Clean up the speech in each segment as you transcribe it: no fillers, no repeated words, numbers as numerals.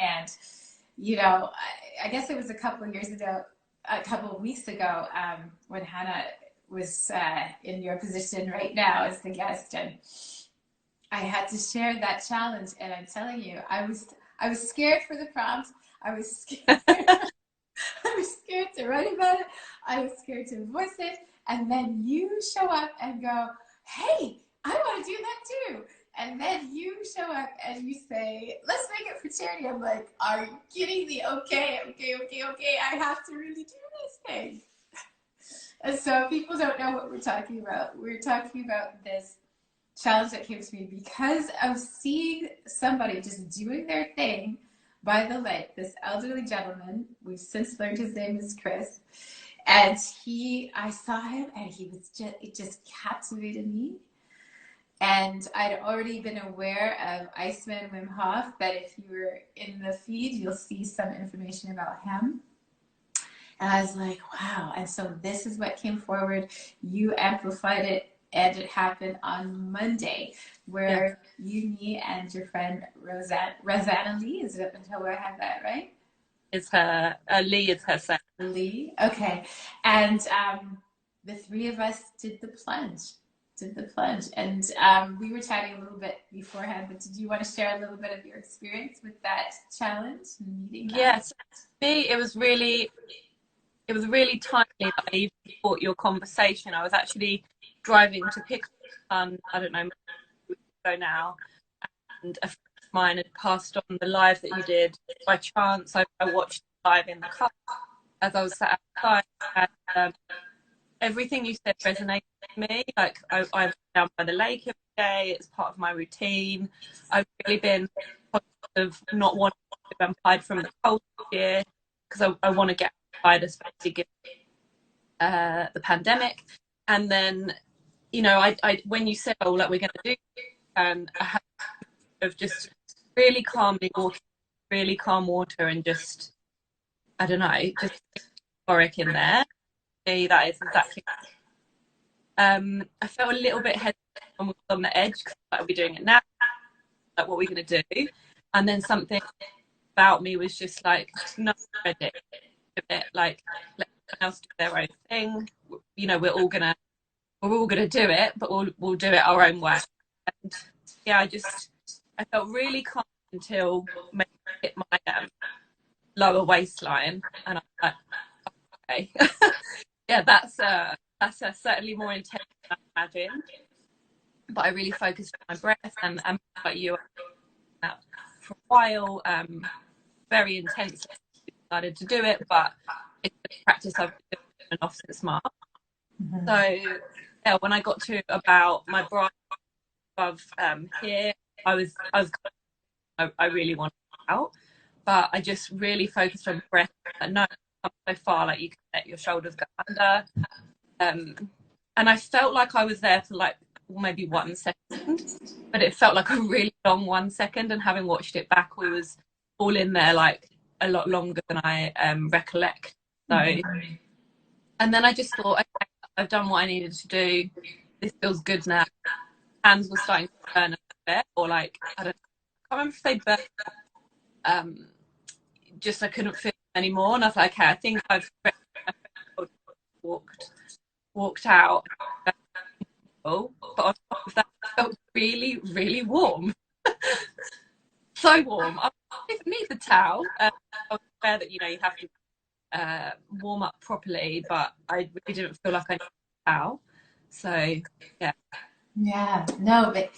And, I guess it was a couple of weeks ago, when Hannah was in your position right now as the guest, and I had to share that challenge. And I'm telling you, I was scared for the prompt. I was scared. I was scared to write about it. I was scared to voice it. And then you show up and go, hey, I want to do that too. And then you show up and you say, let's make it for charity. I'm like, are you kidding me? Okay. I have to really do this thing. And so people don't know what we're talking about. We're talking about this challenge that came to me because of seeing somebody just doing their thing by the lake. This elderly gentleman, we've since learned his name is Chris. And I saw him and it just captivated me. And I'd already been aware of Iceman Wim Hof, but if you were in the feed, you'll see some information about him. And I was like, wow. And so this is what came forward. You amplified it, and it happened on Monday, where you, me, and your friend Rosanna Lee, is it until I have that right? It's her, Lee is her son. Lee, okay. And the three of us did the plunge. And we were chatting a little bit beforehand, but did you want to share a little bit of your experience with that challenge and meeting? Yes, for me it was really timely that I even thought your conversation. I was actually driving to pick up my son, I don't know, weeks ago now, and a friend of mine had passed on the live that you did by chance. I watched the live in the car as I was sat outside, and everything you said resonated with me. Like I'm down by the lake every day. It's part of my routine. I've really been conscious of not wanting to be vamped from the cold this year because I want to get outside, especially given the pandemic. And then, I when you said, "Oh, like we're going to do," and I had of just really calmly walking, really calm water, and just I don't know, just euphoric in there. That is exactly. I felt a little bit hesitant on the edge because like, are we doing it now? Like, what are we going to do? And then something about me was just like, no, ready. Like, let everyone else do their own thing. We're all gonna do it, but we'll do it our own way. And yeah, I felt really calm until maybe I hit my lower waistline, and I was like, okay. Yeah, that's certainly more intense than I imagined. But I really focused on my breath and like you for a while, very intensely decided to do it, but it's a practice I've been doing off since March. Mm-hmm. So yeah, when I got to about my bra above here, I really wanted out, but I just really focused on breath. No, so far, like you can let your shoulders go under, and I felt like I was there for like maybe 1 second, but it felt like a really long 1 second. And having watched it back, we was all in there like a lot longer than I recollect. So, and then I just thought, okay, I've done what I needed to do. This feels good now. Hands were starting to burn a bit, or like I can't remember if they burned. Just I couldn't feel anymore, and I was like, okay, I think I've walked out. But on top of that, I felt really, really warm. So warm. I didn't need the towel. I was aware that you have to warm up properly, but I really didn't feel like I needed a towel. So yeah, no, but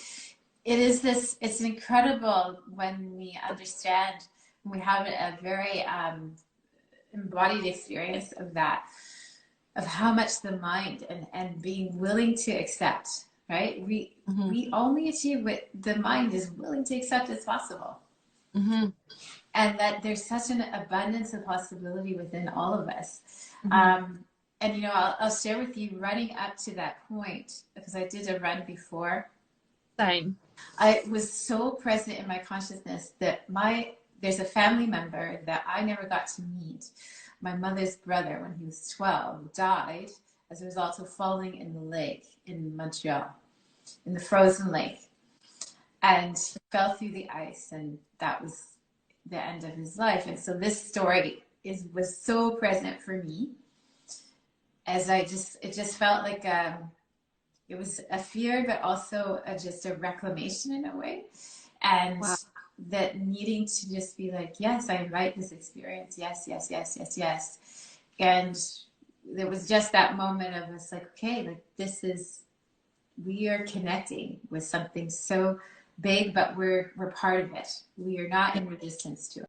it's incredible when we understand. We have a very embodied experience of that, of how much the mind and being willing to accept, right? We only achieve what the mind is willing to accept as possible. Mm-hmm. And that there's such an abundance of possibility within all of us. Mm-hmm. And I'll share with you, running up to that point, because I did a run before. Same. I was so present in my consciousness that there's a family member that I never got to meet. My mother's brother, when he was 12, died as a result of falling in the lake in Montreal, in the frozen lake. And he fell through the ice, and that was the end of his life. And so this story was so present for me, as it just felt like it was a fear, but also just a reclamation in a way. And Wow. that needing to just be like, yes, I invite this experience. Yes, yes, yes, yes, yes. And there was just that moment of us like, okay, like we are connecting with something so big, but we're part of it. We are not in resistance to it.